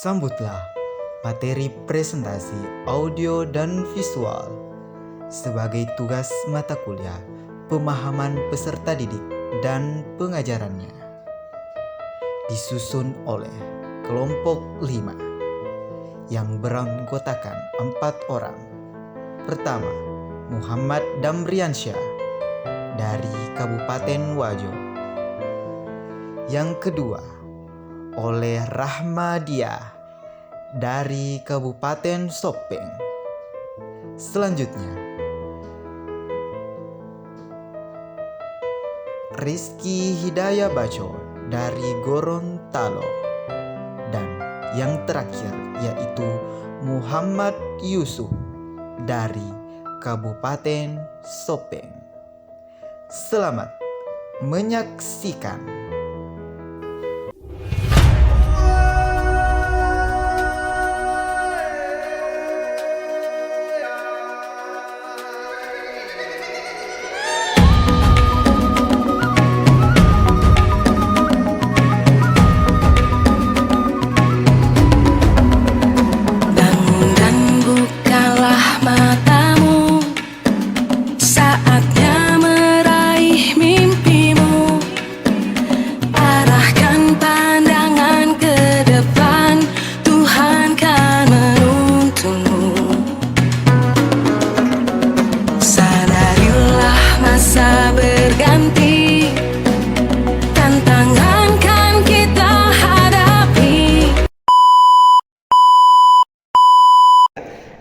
Sambutlah materi presentasi audio dan visual sebagai tugas mata kuliah pemahaman peserta didik dan pengajarannya. Disusun oleh kelompok 5 yang beranggotakan 4 orang. Pertama, Muhammad Damriansyah dari Kabupaten Wajo. Yang kedua, oleh Rahmadiah dari Kabupaten Sopeng. Selanjutnya, Rizky Hidayah Baco dari Gorontalo. Dan yang terakhir yaitu Muhammad Yusuf dari Kabupaten Sopeng. Selamat menyaksikan.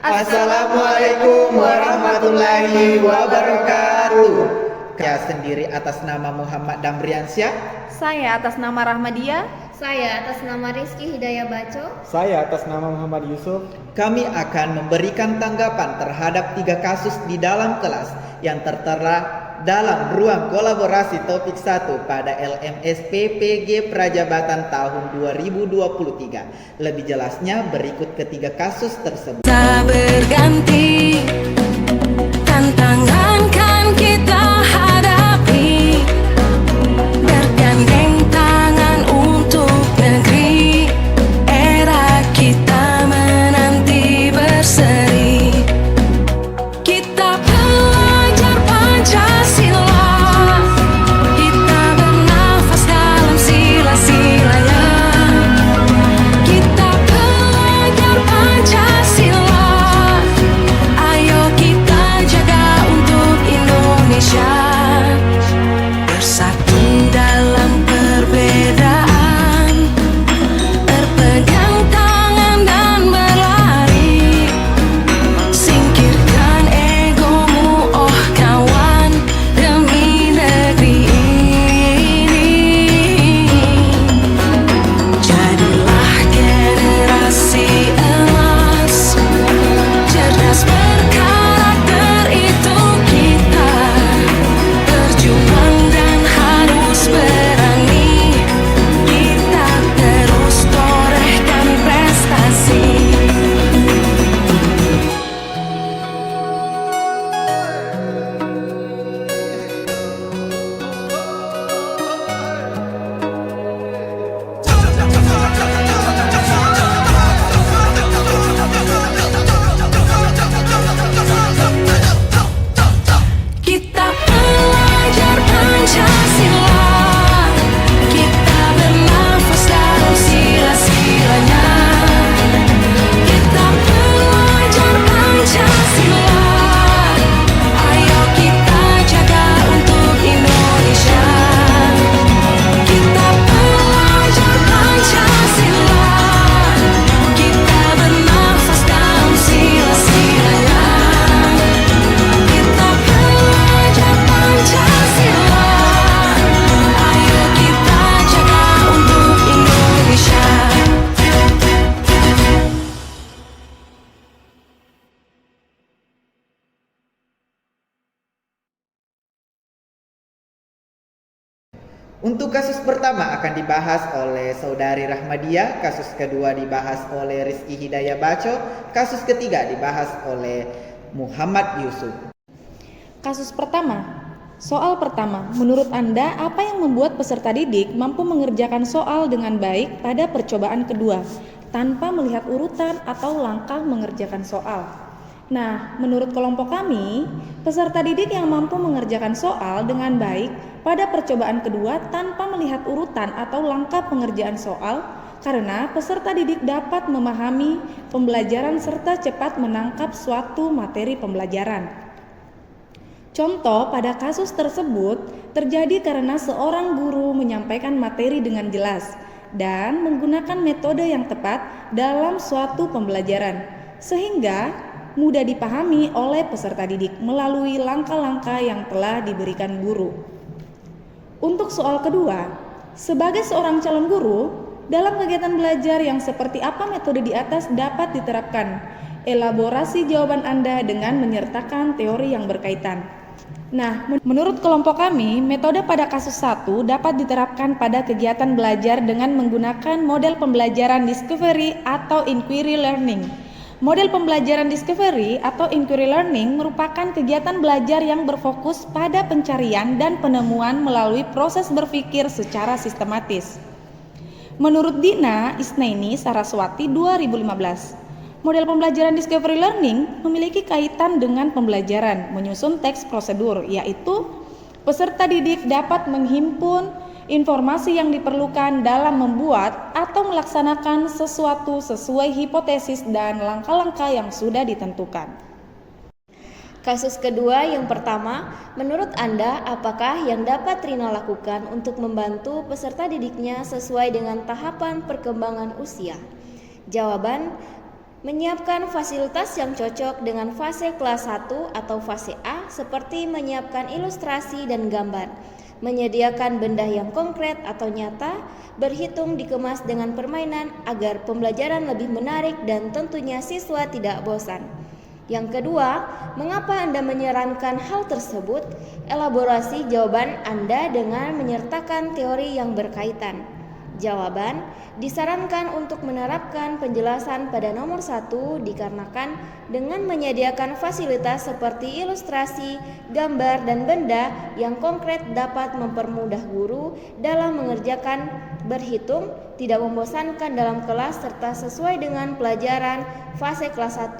Assalamualaikum warahmatullahi wabarakatuh. Saya sendiri atas nama Muhammad Damriansyah. Saya atas nama Rahmadiah. Saya atas nama Rizky Hidayah Baco. Saya atas nama Muhammad Yusuf. Kami akan memberikan tanggapan terhadap 3 kasus di dalam kelas yang tertera dalam ruang kolaborasi topik 1 pada LMS PPG Prajabatan tahun 2023. Lebih jelasnya berikut ketiga kasus tersebut. Tak berganti, tantangan kan kita hadapi, bergandeng tangan untuk negeri, era kita menanti berseri. Kita pelajar Pancasila, kita bernafas dalam sila-silanya. Kita pelajar Pancasila, ayo kita jaga untuk Indonesia. Untuk kasus pertama akan dibahas oleh Saudari Rahmadia, kasus kedua dibahas oleh Rizky Hidayah Baco, kasus ketiga dibahas oleh Muhammad Yusuf. Kasus pertama. Soal pertama, menurut Anda apa yang membuat peserta didik mampu mengerjakan soal dengan baik pada percobaan kedua tanpa melihat urutan atau langkah mengerjakan soal? Nah, menurut kelompok kami, peserta didik yang mampu mengerjakan soal dengan baik pada percobaan kedua tanpa melihat urutan atau langkah pengerjaan soal karena peserta didik dapat memahami pembelajaran serta cepat menangkap suatu materi pembelajaran. Contoh pada kasus tersebut terjadi karena seorang guru menyampaikan materi dengan jelas dan menggunakan metode yang tepat dalam suatu pembelajaran sehingga mudah dipahami oleh peserta didik melalui langkah-langkah yang telah diberikan guru. Untuk soal kedua, sebagai seorang calon guru, dalam kegiatan belajar yang seperti apa metode di atas dapat diterapkan? Elaborasi jawaban Anda dengan menyertakan teori yang berkaitan. Nah, menurut kelompok kami, metode pada kasus 1 dapat diterapkan pada kegiatan belajar dengan menggunakan model pembelajaran discovery atau inquiry learning. Model pembelajaran discovery atau inquiry learning merupakan kegiatan belajar yang berfokus pada pencarian dan penemuan melalui proses berpikir secara sistematis. Menurut Dina Isnaini Saraswati 2015, model pembelajaran discovery learning memiliki kaitan dengan pembelajaran menyusun teks prosedur, yaitu peserta didik dapat menghimpun informasi yang diperlukan dalam membuat atau melaksanakan sesuatu sesuai hipotesis dan langkah-langkah yang sudah ditentukan. Kasus kedua yang pertama, menurut Anda apakah yang dapat Rina lakukan untuk membantu peserta didiknya sesuai dengan tahapan perkembangan usia? Jawaban, menyiapkan fasilitas yang cocok dengan fase kelas 1 atau fase A seperti menyiapkan ilustrasi dan gambar, menyediakan benda yang konkret atau nyata, berhitung dikemas dengan permainan agar pembelajaran lebih menarik dan tentunya siswa tidak bosan. Yang kedua, mengapa Anda menyarankan hal tersebut? Elaborasi jawaban Anda dengan menyertakan teori yang berkaitan. Jawaban, disarankan untuk menerapkan penjelasan pada nomor 1 dikarenakan dengan menyediakan fasilitas seperti ilustrasi, gambar, dan benda yang konkret dapat mempermudah guru dalam mengerjakan berhitung, tidak membosankan dalam kelas serta sesuai dengan pelajaran fase kelas 1.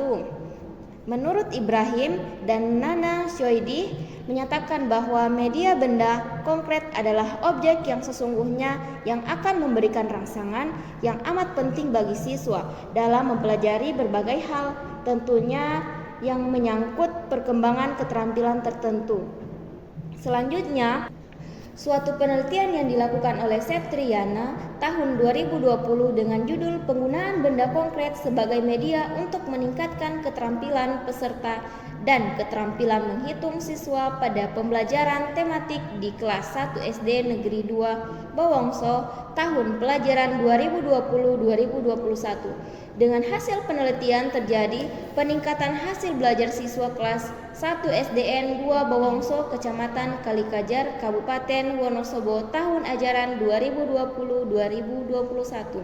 Menurut Ibrahim dan Nana Syoidi menyatakan bahwa media benda konkret adalah objek yang sesungguhnya yang akan memberikan rangsangan yang amat penting bagi siswa dalam mempelajari berbagai hal, tentunya yang menyangkut perkembangan keterampilan tertentu. Selanjutnya, suatu penelitian yang dilakukan oleh Septriana tahun 2020 dengan judul Penggunaan Benda Konkret sebagai Media untuk Meningkatkan Keterampilan Peserta dan Keterampilan Menghitung Siswa pada Pembelajaran Tematik di Kelas 1 SD Negeri 2 Bawongso tahun pelajaran 2020-2021. Dengan hasil penelitian terjadi peningkatan hasil belajar siswa kelas 1 SDN 2 Bawongso, Kecamatan Kalikajar, Kabupaten Wonosobo tahun ajaran 2020-2021.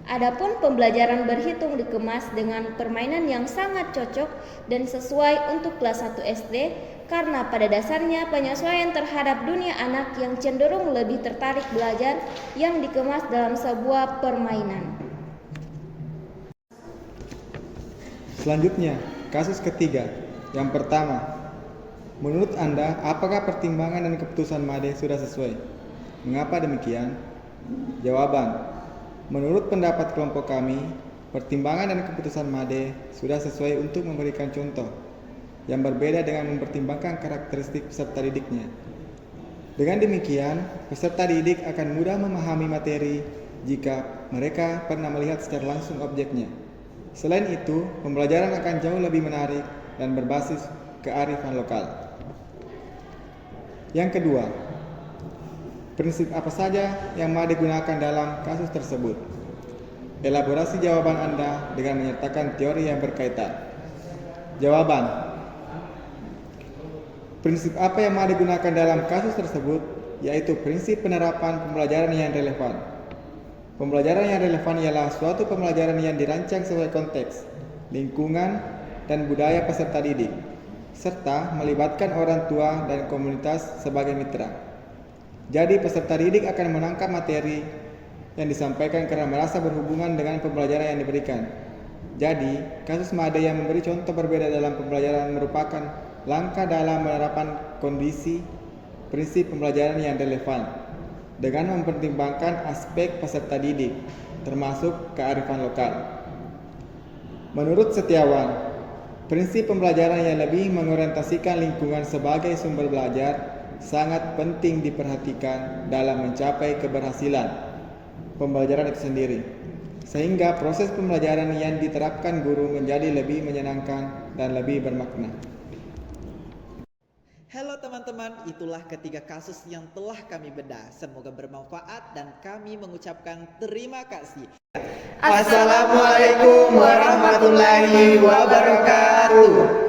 Adapun pembelajaran berhitung dikemas dengan permainan yang sangat cocok dan sesuai untuk kelas 1 SD karena pada dasarnya penyesuaian terhadap dunia anak yang cenderung lebih tertarik belajar yang dikemas dalam sebuah permainan. Selanjutnya, kasus ketiga. Yang pertama, menurut Anda, apakah pertimbangan dan keputusan MADE sudah sesuai? Mengapa demikian? Jawaban, menurut pendapat kelompok kami, pertimbangan dan keputusan MADE sudah sesuai untuk memberikan contoh yang berbeda dengan mempertimbangkan karakteristik peserta didiknya. Dengan demikian, peserta didik akan mudah memahami materi jika mereka pernah melihat secara langsung objeknya. Selain itu, pembelajaran akan jauh lebih menarik dan berbasis kearifan lokal. Yang kedua, prinsip apa saja yang MADE gunakan dalam kasus tersebut? Elaborasi jawaban Anda dengan menyertakan teori yang berkaitan. Jawaban, prinsip apa yang MADE gunakan dalam kasus tersebut? yaitu prinsip penerapan pembelajaran yang relevan. Pembelajaran yang relevan ialah suatu pembelajaran yang dirancang sesuai konteks, lingkungan, dan budaya peserta didik, serta melibatkan orang tua dan komunitas sebagai mitra. Jadi peserta didik akan menangkap materi yang disampaikan karena merasa berhubungan dengan pembelajaran yang diberikan. Jadi, kasus Made yang memberi contoh berbeda dalam pembelajaran merupakan langkah dalam penerapan kondisi prinsip pembelajaran yang relevan dengan mempertimbangkan aspek peserta didik, termasuk kearifan lokal. Menurut Setiawan, prinsip pembelajaran yang lebih mengorientasikan lingkungan sebagai sumber belajar sangat penting diperhatikan dalam mencapai keberhasilan pembelajaran itu sendiri, sehingga proses pembelajaran yang diterapkan guru menjadi lebih menyenangkan dan lebih bermakna. Halo teman-teman, itulah ketiga kasus yang telah kami bedah. Semoga bermanfaat dan kami mengucapkan terima kasih. Assalamualaikum warahmatullahi wabarakatuh.